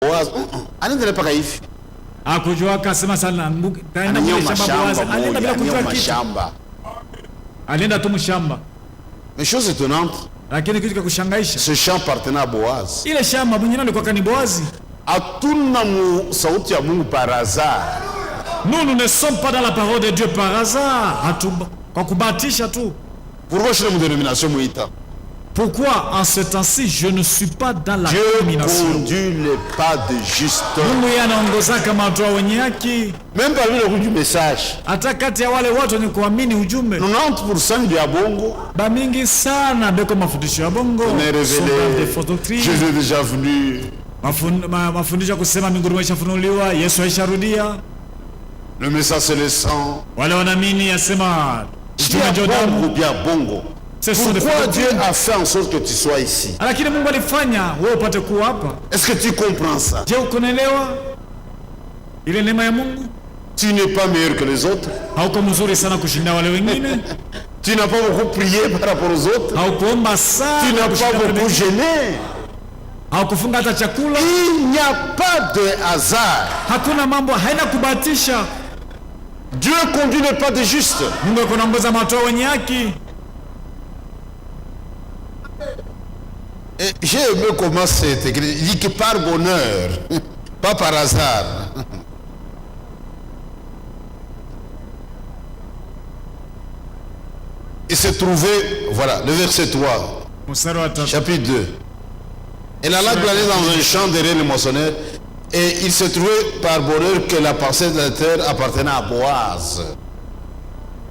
Boaz, anaenda paka hivi. Hakujua akasema sana kaenda kule shamba Boaz. Alienda bila kujua kitu. Alienda tu mshamba. Mais chose étonnante. Lakini kitu cha kushangaisha. Ce champ appartenait à Boaz. Ile shamba mwenyewe alikuwa kani Boaz. Hatuna sauti ya Mungu par hasard. Nous ne sommes pas dans la parole de Dieu par hasard. Kwa kubatisha tu. Pourquoi je suis dans dénomination muita? Pourquoi en ce temps-ci je ne suis pas dans la dénomination? Dieu conduit les pas de juste. Mungu anaongoza kama watu wenye haki. Même parmi les du message. Hata kati ya wale watu wenye kuamini ujumbe. 90% ya bongo. Ba mingi sana beko mafundisho ya bongo. On est révélé. Jésus est déjà venu. Mafundisho kusema mbinguni imeshafunuliwa, Yesu aisharudia. Le message c'est le sang. Wale wanaamini yasema bongo. Pourquoi Dieu a fait en sorte que tu sois ici? Lakini Mungu alifanya wewe upate kuwa hapa. Est-ce que tu comprends ça? Je, unaelewa ile neema ya Mungu? Tu n'es pas meilleur que les autres. Hauko mzuri sana kushinda wale wengine. Tu n'as pas beaucoup prié par rapport aux autres. Haukuomba sana. Tu n'as pas beaucoup gêné. Haukufunga hata chakula. Il n'y a pas de hasard. Hakuna mambo, haina kubahatisha. Dieu conduit les pas des justes. Mungu anaongoza watu wenye haki. Et j'ai aimé comment c'est écrit. Il dit que par bonheur, pas par hasard. Il s'est trouvé, voilà, le verset 3, chapitre 2. Elle alla glaner dans un champ derrière le moissonneur, et il s'est trouvé par bonheur que la parcelle de la terre appartenait à Boaz.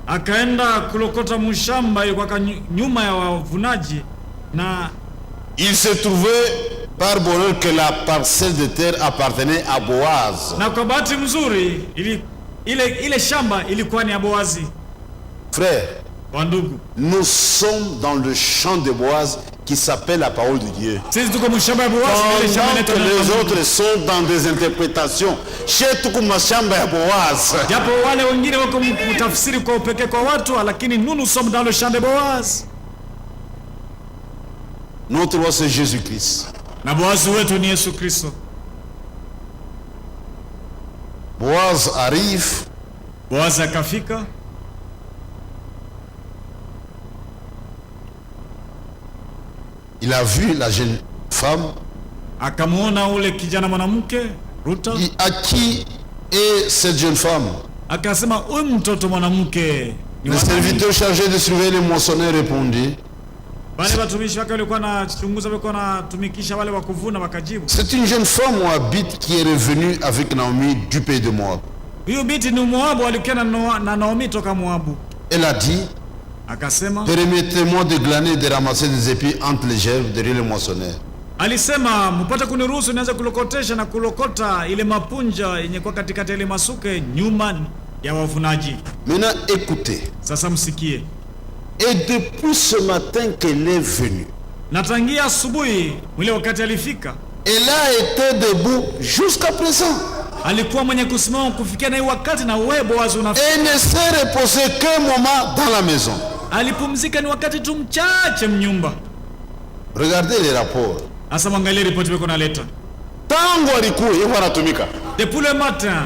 Akaenda kulokota mshamba ilikuwa nyuma ya wavunaji na il s'est trouvé par bonheur que la parcelle de terre appartenait à Boaz. Na kwa bahati mzuri ile shamba ilikuwa ni ya Boazi. Frère, wandugu, nous sommes dans le champ de Boaz qui s'appelle la parole de Dieu. Pendant que les autres sont dans des interprétations, chez Boaz. Nous sommes dans le champ de Boaz. Notre roi c'est Jésus-Christ. Boaz arrive. Boaz akafika. Il a vu la jeune femme. Akamuona ule kijana mwanamke Ruta. À qui est cette jeune femme? Akasema huyu mtoto mwanamke. Le serviteur chargé de surveiller les moissonneurs répondit. C'est une jeune femme moabite qui est revenue avec Naomi du pays de Moab. Elle a dit, permettez-moi de glaner et de ramasser des épis entre les gerbes derrière les moissonneurs. Alisema mpata kuniruhusu nianze kulokotesha na kulokota ile mapunja yenye kwa katikati ile masuke nyuma ya wavunaji. Maintenant écoutez. Sasa msikie. Et depuis ce matin qu'elle est venue, natangia asubuhi mwile wakati alifika, elle a été debout jusqu'à présent. Alikuwa mwenye kusimama kufikia na wakati na wewe Boaz unafika. Elle ne s'est reposée qu'un moment dans la maison. Alipumzika ni wakati tu mchache mnyumba. Regardez les rapports. Asa mwangalie ripoti wako naleta. Tangu alikuwa yuko anatumika. Depuis le matin.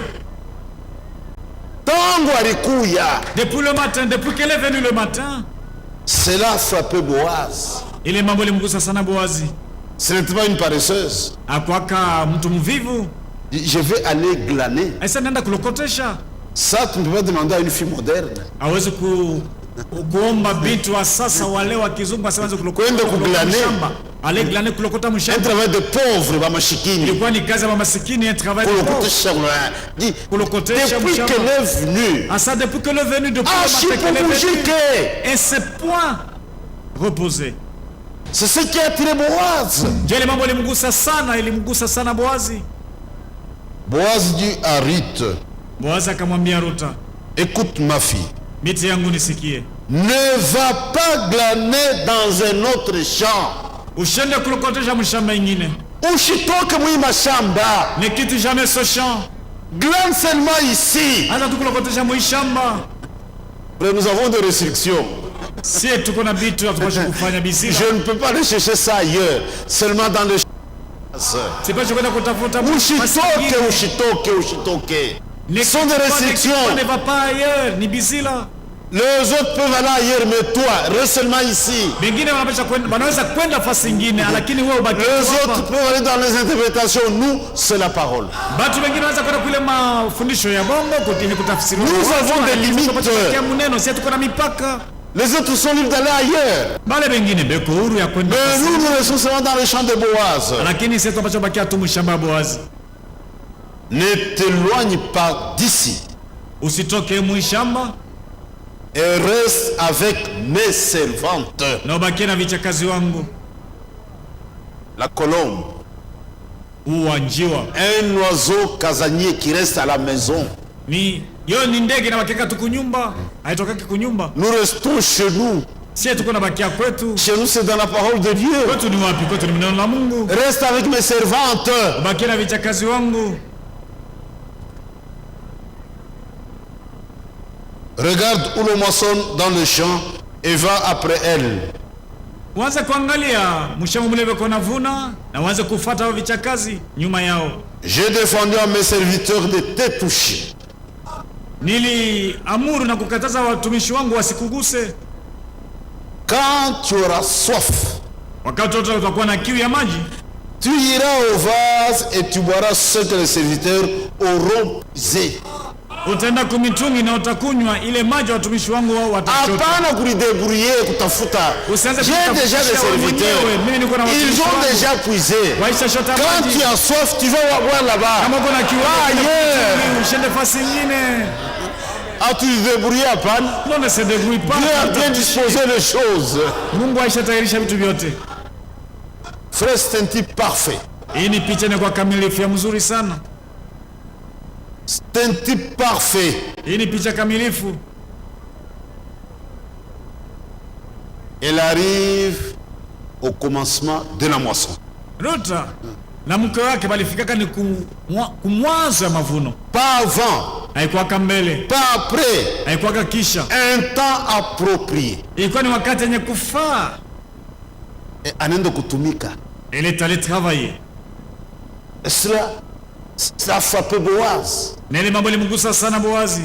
Tangu alikuya. Depuis le matin, depuis qu'elle est venue le matin. Cela frappait Boaz. Ile mambo limgusa sana Boazi. Ce n'était pas une paresseuse. Akwaka mtu mvivu. Je vais aller glaner. Asa nenda kulokotesha. Ça tu ne peux pas demander à une fille moderne. Hawezi kuomba bitu wa sasa wale wa kizungu asianze kulokota shamba. Ale glaner kulokota mshamba. Un travail de pauvre ba mashikini. Ilikuwa ni kazi ya masikini, un travail de pauvre. Kulokotesha depuis qu'elle est venue. Asa depuis qu'elle est venue depuis le matin qu'elle est venue. Et c'est point reposer. C'est ce qui a attiré Boaz. Jele mambo ilimgusa sana Boazi. Boaz dit à Ruth. Boaz akamwambia Ruta, écoute ma fille. Miti yangu nisikie. Ne va pas glaner dans un autre champ. Ushende kulokotesha mshamba ingine. Ushitoke mwi mashamba. Ne quitte jamais ce champ. Glane seulement ici. Hata tukulokotesha mwi shamba. Nous avons des restrictions. Si tuko na bitu hatupaswi kufanya bizima. Je ne peux pas aller chercher ça ailleurs, seulement dans le Sipaswi kwenda kutafuta ushitoke. Ce sont des restrictions. Ne va pas ailleurs, ni bizila. Les autres peuvent aller ailleurs, mais toi, reste seulement ici. Wanaweza kwenda fasi nyingine, lakini wewe ubaki hapa. Les autres peuvent aller dans les interprétations, nous c'est la parole. Watu wengine wanaweza kwenda kule mafundisho ya bongo kutini kutafsiri. Nous avons des limites. Sisi tuko na mipaka. Les autres sont libres d'aller ailleurs. Bale bengine beko huru ya kwenda. Mais nous restons seulement dans les champs de Boaz. Lakini sisi tunapaswa bakia tu mshamba Boaz. Ne t'éloigne pas d'ici. Usitoke mshamba. Et reste avec mes servantes. Na ubaki na vichakazi wangu. La colombe. Uwanjiwa. Un oiseau casanier qui reste à la maison. Ni ndege na bakeka tu kunyumba, haitokaki kunyumba. Nous restons chez nous. Sisi tuko na bakia kwetu. Chez nous c'est dans la parole de Dieu. Kwetu ni wapi? Kwetu ni neno la Mungu. Reste avec mes servantes. Ubaki na vichakazi wangu. Regarde où l'on moissonne dans le champ et va après elle. Waanze kuangalia mshamba mule beko navuna na waanze kufuata hao vichakazi nyuma yao. J'ai défendu à mes serviteurs de te toucher. Niliamuru na kukataza watumishi wangu wasikuguse. Quand tu auras soif, wakati wote utakuwa na kiu ya maji, tu iras au vase et tu boiras ce que les serviteurs auront usé. Utaenda kumitungi na utakunywa ile maji watumishi wangu wao watachota. Hapana kulidebrouiller kutafuta. J'ai déjà des serviteurs. Ils ont déjà puisé. Quand tu as soif, tu vas boire là-bas. Ah, tu te débrouilles à panne? Non, ne se débrouille pas. Dieu a bien disposé les choses. Mungu aishatayarisha vitu vyote. Frère, c'est un type parfait. Hii ni picha ni kwa kamilifu ya mzuri sana. C'est un type parfait. Hii ni picha kamilifu. Elle arrive au commencement de la moisson. Ruta na mke wake balifikaka ni kumwanzo ya mavuno. Pas avant. Haikuwa mbele. Pas après. Haikuwa kisha. Un temps approprié. Ilikuwa ni wakati yenye kufaa. Et anaenda kutumika. Elle est allée travailler. Cela a frappé Boaz. Nele mambo limugusa sana Boazi.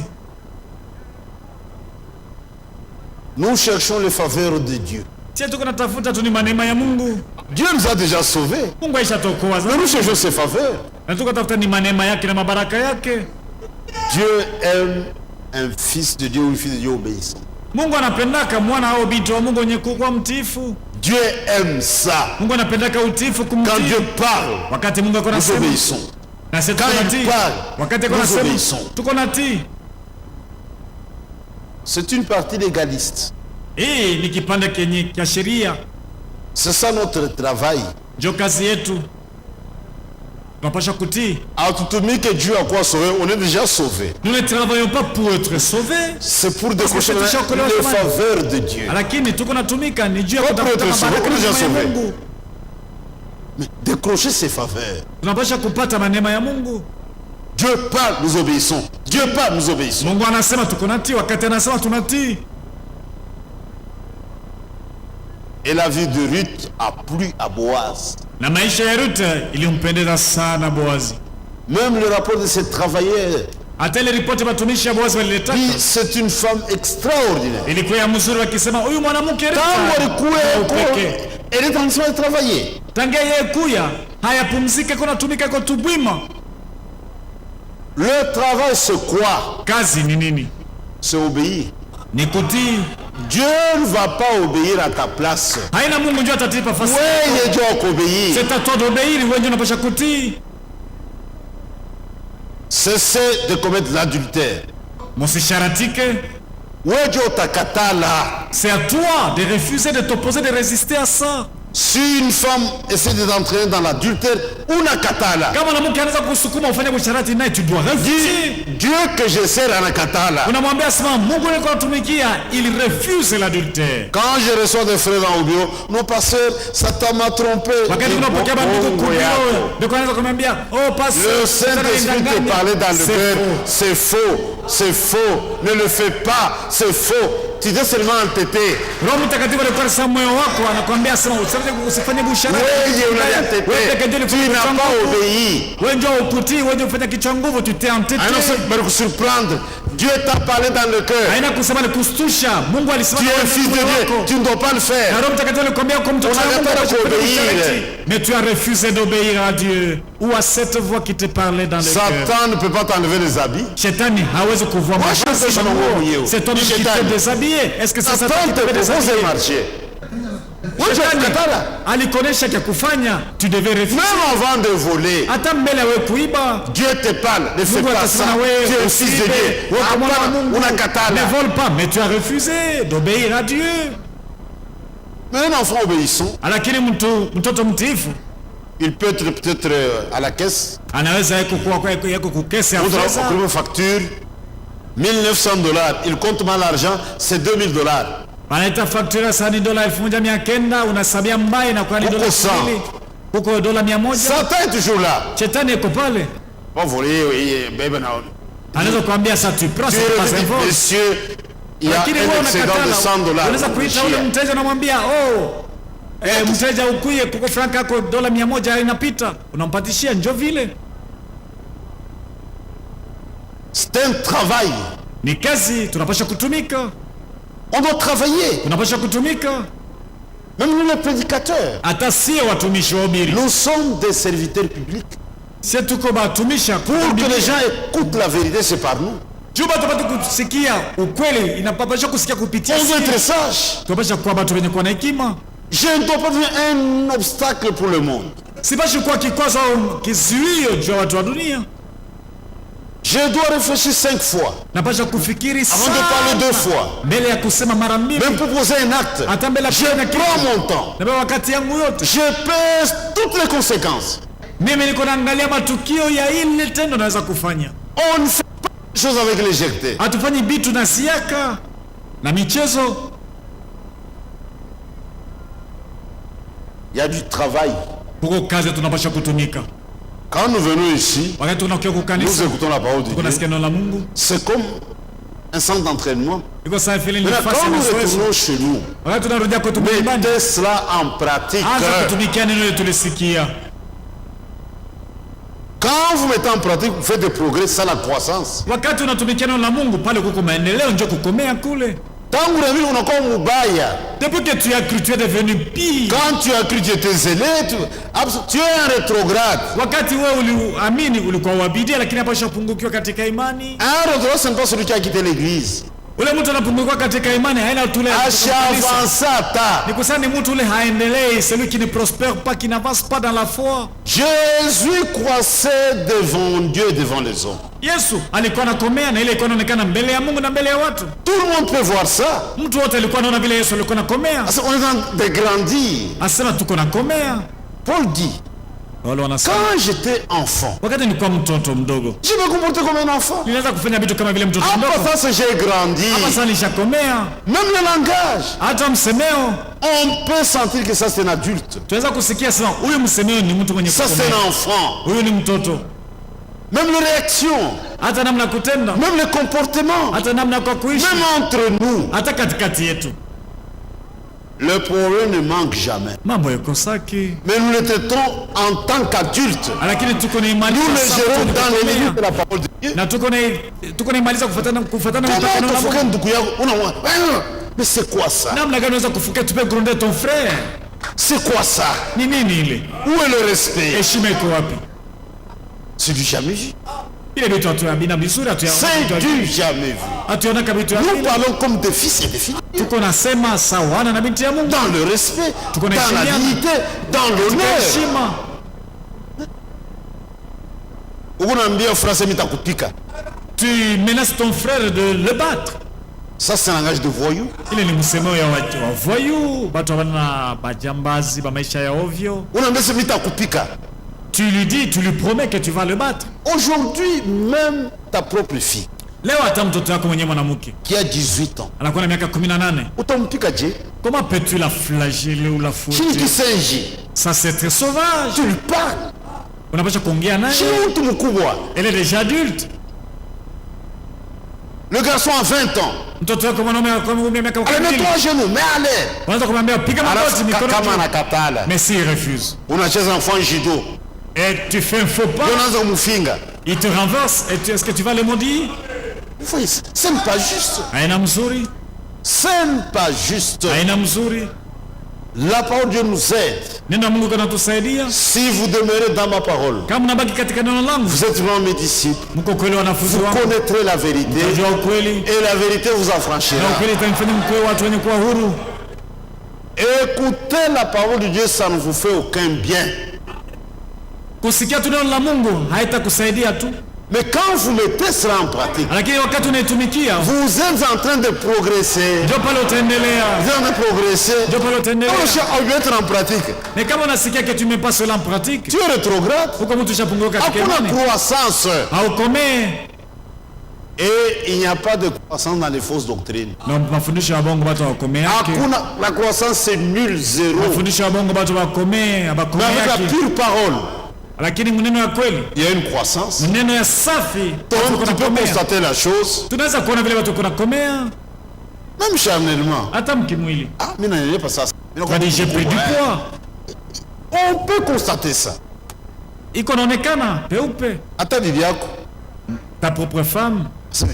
Nous cherchons les faveurs de Dieu. Sisi tuko natafuta tu ni neema ya Mungu. Dieu nous a déjà sauvés. Mungu aishatokoa. Nous cherchons ses faveurs. Na tuko tafuta ni neema yake na mabaraka yake. Dieu aime un fils de Dieu ou une fille de Dieu obéissant. Mungu anapendaka mwana au binti wa Mungu mwenye kuwa mtiifu. Dieu aime ça. Mungu anapendaka utiifu kumtii. Quand Dieu parle, wakati Mungu akona nous obéissons. Na sisi tunatii. Wakati akona sema tuko natii. C'est une partie légaliste. Hii ni kipande kenye cha sheria. C'est ça notre travail. Ndio kazi yetu. Tunapaswa kutii. Atutumike Dieu à quoi sauver? On est déjà sauvé. Nous ne travaillons pas pour être sauvés. C'est pour décrocher les faveurs de Dieu. Lakini tuko natumika ni Dieu kutafuta mabaraka ya Mungu. Mais décrocher ses faveurs. Tunapaswa kupata neema ya Mungu. Dieu parle, nous obéissons. Dieu parle, nous obéissons. Mungu anasema tuko natii, wakati anasema tunatii. Et la vie de Ruth a plu à Boaz. Na maisha ya Ruth ilimpendeza sana Boazi. Même le rapport de ces travailleurs. Hata ile ripoti ya watumishi ya Boazi waliletaka. C'est une femme extraordinaire. Ilikuwa ya mzuri wakisema huyu mwanamke elle est en train de travailler. Tangia yeye kuya hayapumzike kuna tumika kwa tubwima. Le travail c'est quoi? Kazi ni nini? C'est obéir. Ni kutii. Dieu ne va pas obéir à ta place. Haina Mungu njoo atatipa fasi. Wewe ndio kuobéir. C'est à toi d'obéir, wewe ndio unapaswa kutii. Cessez de commettre l'adultère. Msisharatike. Wewe ndio utakatala. C'est à toi de refuser, de t'opposer, de résister à ça. Si une femme essaie de t'entraîner dans l'adultère, unakatala. Kama mwanamke anaweza kusukuma ufanye usharati naye tu dois refuser. Dieu que je sers anakatala. Unamwambia sema Mungu yuko anatumikia, il refuse l'adultère. Quand je reçois des frères dans le bureau, non pasteur, Satan m'a trompé. Wakati unapokea bandugu kubiro, ndio anaweza kumwambia, "Oh pasteur, le Saint-Esprit te parlait dans le cœur, c'est faux, c'est faux. Ne le fais pas, c'est faux." tu t'es seulement entêté. Roho Mtakatifu alikuwa sasa moyo wako anakuambia sema usifanye bushara. Wewe unatete. Tu n'as pas obéi. Wewe ndio ukutii, wewe ndio ufanya kichwa nguvu, tu t'es entêté. Ah non, c'est pour surprendre. Dieu t'a parlé dans le cœur. Haina kusema ni kustusha. Mungu alisema tu es fils de Dieu, tu ne dois pas le faire. Na Roho Mtakatifu alikwambia kwa mtoto wako mais tu as refusé d'obéir à Dieu ou à cette voix qui te parlait dans le cœur. Satan ne peut pas t'enlever les habits. Shetani hawezi kuvua mavazi. C'est toi qui t'es déshabillé. Est-ce que c'est Satan qui te déshabillé? Shetani alikonesha cha kufanya, tu devais refuser. Même avant de voler, hata mbele ya kuiba, Dieu te parle, ne fais pas ça. Tu es fils de Dieu. Ne vole pas, mais tu as refusé d'obéir à Dieu. Mais un enfant obéissant, lakini mtoto mtiifu, il peut être peut-être à la caisse. Anaweza yako kukesi afisa. Une facture $1900. Il compte mal l'argent, c'est $2000. Wanaita facture sasa ni $1900, unasabia mbaya na kwa ni $200. Huko $100. Satan est toujours là. Shetani yuko pale. Bon voler, bébé na. Anaweza kuambia ça tu prends c'est pas un monsieur, il y a un excédent de $100. Unaweza kuita ule mteja na mwambia mteja ukuye kuko franka yako $100 inapita, unampatishia njoo vile. C'est un travail. Ni kazi, tunapaswa kutumika. On doit travailler. Tunapaswa kutumika. Même nous les prédicateurs. Hata sio watumishi wa ubiri. Nous sommes des serviteurs publics. C'est tuko batumisha pour que les gens écoutent la vérité, c'est par nous. Juba tupate kusikia ukweli, inapaswa kusikia kupitia. On doit être sage. Tunapaswa kuwa watu wenye kuwa na hekima. Je ne dois pas devenir un obstacle pour le monde. Sipashi kuwa kikwazo au kizuio juu ya watu wa dunia. Je dois réfléchir 5 fois. Napasha kufikiri sana. Avant de parler 2 fois. Mbele ya kusema mara mbili. Même pour poser un acte. Hata mbele je prends mon temps. Na wakati yangu yote. Je pèse toutes les conséquences. Mimi niko naangalia matukio ya ile tendo naweza kufanya. On ne fait pas des choses avec légèreté. Hatufanyi bitu na siaka na michezo. Il y a du travail. Pour kazi tunapaswa kutumika. Quand nous venons ici, nous écoutons la parole de Dieu. C'est comme un centre d'entraînement. Quand nous retournons chez nous, mettez cela en pratique. Quand vous mettez en pratique, vous faites des progrès, c'est la croissance. Depuis que tu as cru, tu es devenu pire. Quand tu as cru, tu étais zélé, tu es un rétrograde. Un rétrograde, ce n'est pas celui qui a quitté l'église. Celui qui ne prospère pas, qui n'avance pas dans la foi. Jésus croissait devant Dieu et devant les hommes. Yesu alikuwa anakomea na ile ilikuwa inaonekana mbele ya Mungu na mbele ya watu. Tout le monde peut voir ça. Mtu wote alikuwa anaona vile Yesu alikuwa anakomea. On est en train de grandir. Asema tuko nakomea. Paul dit, quand j'étais enfant, wakati nilikuwa mtoto mdogo, je me comportais comme un enfant. Nilianza kufanya vitu kama vile mtoto mdogo. Après ça, j'ai grandi. Hapa sasa nishakomea. Même le langage. Hata msemeo. On peut sentir que ça c'est un adulte. Tunaweza kusikia sema huyu msemeo ni mtu mwenye kukomea. Ça c'est un enfant. Huyu ni mtoto. Même les réactions, hata namna kutenda, même les comportements, hata namna kwa kuishi, même entre nous, hata katikati yetu. Le problème ne manque jamais. Mambo yakosaki. Mais nous le traitons en tant qu'adultes. Lakini tuko na imani nous le gérons dans les limites de la parole de Dieu. Na tuko na imani kufuatana na mais c'est quoi ça? Namna gani unaweza kufukia tupe gronder ton frère? C'est quoi ça? Ni nini ile? Où est le respect? Heshima iko wapi? C'est du jamais vu. C'est du jamais vu. Nous parlons comme des fils et des filles. Dans le respect, dans la dignité, dans l'honneur. Tu menaces ton frère de le battre. Ça c'est un langage de voyou. Il est le msemo ya voyou, batu wana bajambazi ba maisha ya ovyo. Tu lui dis, tu lui promets que tu vas le battre. Aujourd'hui, même ta propre fille, qui a 18 ans, comment peux-tu la flageller ou la foutre? Ça c'est très sauvage. Tu lui parles. Elle est déjà adulte. Le garçon a 20 ans. Mtoto wako mwanaume miaka 12. Allez, mets-toi à genoux, mais allez. Unaanza kumwambia piga magoti mikono Kama juu. anakatala. Mais s'il refuse. Unacheza enfant judo. Et tu fais un faux pas. Unaanza kumfinga. Il te renverse et est-ce que tu vas le maudire? Ce n'est pas juste. Haina mzuri. Ce n'est pas juste. Haina mzuri. La parole de Dieu nous aide. Neno la Mungu kanatusaidia. Si vous demeurez dans ma parole, Kama mnabaki katika neno langu, vous êtes vraiment mes disciples. mko kweli wanafunzi Vous wangu. connaîtrez la vérité Mtajua ukweli. et la vérité vous affranchira. Na ukweli itamfanya mkue watu wenye kuwa huru. Écoutez la parole de Dieu, ça ne vous fait aucun bien. Kusikia tu neno la Mungu haitakusaidia tu. Mais quand vous mettez cela en pratique, Lakini wakati unaitumikia, vous êtes en train de progresser. ndio pale utaendelea. Vous êtes en train de progresser. Ndio pale utaendelea. On doit être en pratique. Mais kama unasikia que tu mets pas cela en pratique, Tu es rétrograde. uko mtu ushapunguka katika Hakuna imani. croissance. Haukomee. Et il n'y a pas de croissance dans les fausses doctrines. Na mafundisho ya bongo watu hawakomee yake. Hakuna, la croissance c'est nul, zéro. Mafundisho ya bongo watu hawakomee, Mais hawakomee avec la yake. pure parole, Lakini mneno ya kweli, il y a une croissance. mneno ya safi, Donc watu tu peux kunakomea. constater la chose, Tunaweza kuona vile watu kunakomea même charnellement. hata mkimwili. Ah, mais non, pas ça. Kwani j'ai pris du poids. On peut constater ça. Iko naonekana peupe. Attends, Didiako, Ta propre femme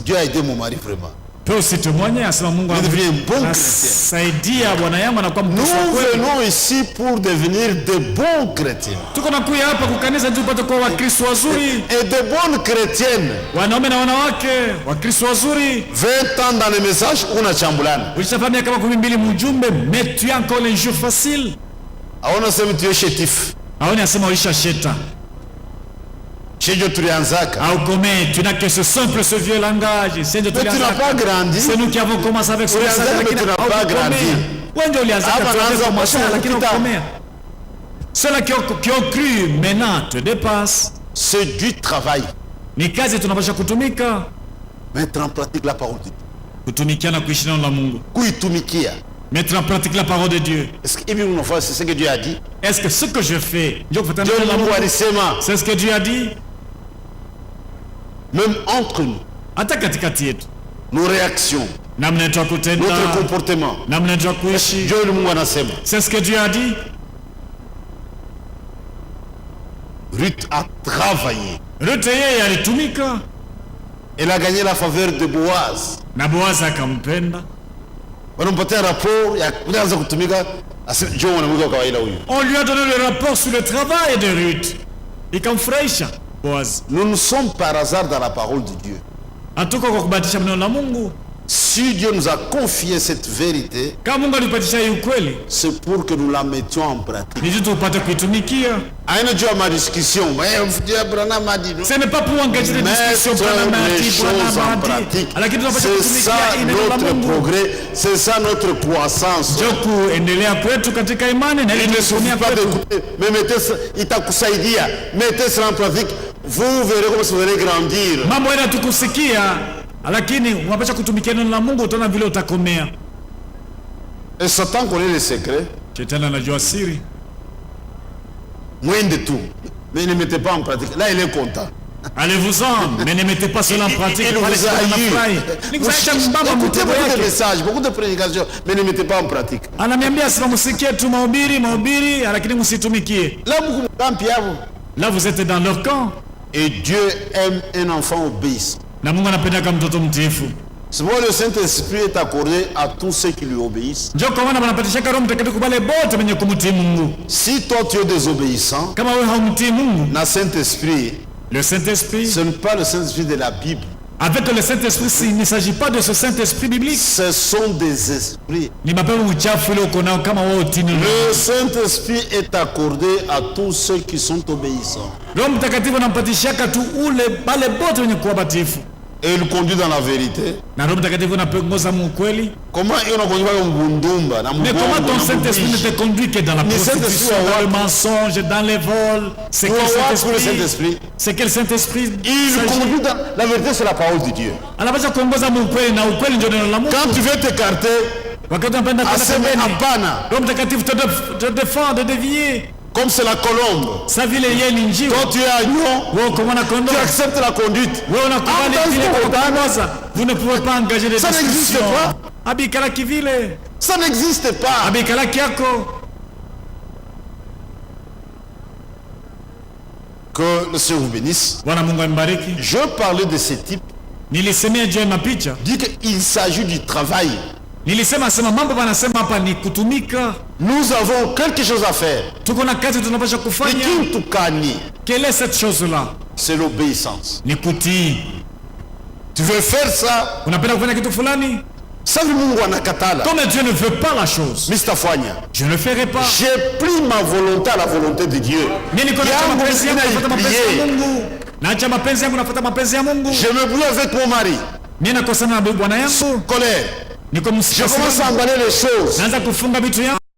Dieu a aidé mon mari vraiment. peut aussi témoigner, asema Mungu Il devient un bon chrétien. saidia bwana yangu anakuwa Nous mkristo wa kweli. venons ici pour devenir de bons chrétiens. Tuko nakuya hapa kukanisa ndio tupate kuwa wakristo wazuri, Et de bonnes chrétiennes. wanaume na wanawake wakristo wazuri. 20 ans dans le message, una chambulana. Ulishafanya miaka 12 mjumbe, mais tu as encore les jours faciles. Aona sema tu es chétif. Aoni asema ulisha sheta. Chez Dieu tulianzaka. Au commet, tu n'as que ce simple, ce vieux langage. C'est Mais tu n'as pas grandi. C'est nous qui avons commencé avec ce Ulianza, mais tu n'as pas grandi. Wewe ulianza Hapa tu naanza avais commencé masomo lakini kupita. ukomea. Ceux-là qui ont cru maintenant te dépassent. C'est du travail. Ni kazi tunapaswa kutumika. Mettre en pratique la parole de Dieu. Kutumikia na kuishi neno la Mungu. Kuitumikia. Mettre en pratique la parole de Dieu. Est-ce que c'est ce que Dieu a dit? Est-ce que ce que je fais, ndio kufuatana Dieu na neno la Mungu Mungu? alisema C'est ce que Dieu a dit. même entre nous, Hata katikati yetu. nos réactions, Namna yetu ya kutenda, notre comportement. namna yetu ya kuishi. Dieu Mungu anasema. C'est ce que Dieu a dit. Ruth a travaillé. Ruth yeye alitumika Elle a gagné la faveur de Boaz. na Boazi akampenda. Wanampatia rapport ya kuanza kutumika, asema Joe mwanamke wa kawaida huyu. On lui a donné le rapport sur le travail de Ruth. Ikamfurahisha Boazi. Nous ne sommes par hasard dans la parole de Dieu. Hatuko kwa kubatisha neno la Mungu. Si Dieu nous a confié cette vérité, Kama Mungu alipatisha hii ukweli, c'est pour que nous la mettions en pratique. ni juu tupate kuitumikia. Aina Dieu ma discussion. Dieu Abraham a dit. Ce n'est pas pour engager des discussions Mettre les choses en Branham pratique. lakini tunapaswa C'est ça kutumikia hii neno la notre Mungu. progrès, c'est ça notre croissance. Ndio kuendelea kwetu katika imani na Il ili ne kusomea suffit pas kwetu. d'écouter, mais itakusaidia. Mettez cela en pratique, vous verrez comment vous allez grandir. Mambo yana tukusikia, lakini unapaswa kutumikia neno la Mungu, utaona vile utakomea. Et Satan connaît les secrets, Shetani anajua siri. moins de tout. Mais ne mettez pas en pratique. Là, il est content. Allez-vous-en, mais ne mettez pas cela en pratique. Il Pale vous a anafurahi. eu. Nikusaisha mbaba Écoutez mtego beaucoup de yake. messages, beaucoup de prédications, mais ne mettez pas en pratique. Ananiambia sema msikie tu mahubiri, lakini msitumikie. Là, beaucoup de temps, Pierre, Là vous êtes dans leur camp. et Dieu aime un enfant obéissant. Na Mungu anapenda kama mtoto mtiifu. C'est pourquoi le Saint-Esprit est accordé à tous ceux qui lui obéissent. Ndio kwa maana wanapatisha Roho Mtakatifu kwa wale wote wenye kumtii Mungu. Si toi tu es désobéissant, Kama wewe haumtii Mungu, le Saint-Esprit, le Saint-Esprit, ce n'est pas le Saint-Esprit de la Bible. avec le Saint-Esprit, il ne s'agit pas de ce Saint-Esprit biblique. Ce sont des esprits. Ni mapepo uchafu ile uko nao kama wewe utini. Le Saint-Esprit est accordé à tous ceux qui sont obéissants. Roho Mtakatifu anampatishaka tu ule pale bote wenye kuwa batifu. Et il conduit dans la vérité. Na Roho Mtakatifu anaongoza mu ukweli. Comment il a conduit dans Mbundumba, dans Mais comment ton Saint-Esprit ne te conduit que dans la prostitution, dans le mensonge, dans les vols? C'est quel Saint-Esprit? C'est quel Saint-Esprit? Il conduit dans la vérité, c'est la parole de Dieu. Anapaswa kuongoza mu ukweli na ukweli ndio neno la Mungu. Quand tu veux t'écarter, Wakati unapenda kwenda aseme pembeni, hapana. Roho Mtakatifu te défend de dévier. Comme c'est la colombe. Sa vile yeye ni njiwa. Quand tu es agneau, Wewe uko mwana kondoo. tu acceptes la conduite. Wewe unakubali vile kuongoza. Vous ne pouvez pas engager des Ça n'existe discussions. pas. Abikala kivile. Ça n'existe pas. Abikala kiako. Que le Seigneur vous bénisse. Bwana Mungu ambariki. Je parlais de ce type. Nilisemea juu ya mapicha. Dit qu'il s'agit du travail. Nilisema mambo wanasema hapa ni kutumika. Nous avons quelque chose à faire. Tuko na kazi tunapaswa kufanya. Quelle est cette chose-là? C'est l'obéissance. Ni kutii. Tu veux faire ça? Unapenda kufanya kitu fulani? Comme Dieu ne veut pas la chose, je ne le ferai pas. J'ai pris ma volonté à la volonté de Dieu. Je me brouille avec mon mari. Colère. Je commence à emballer les choses.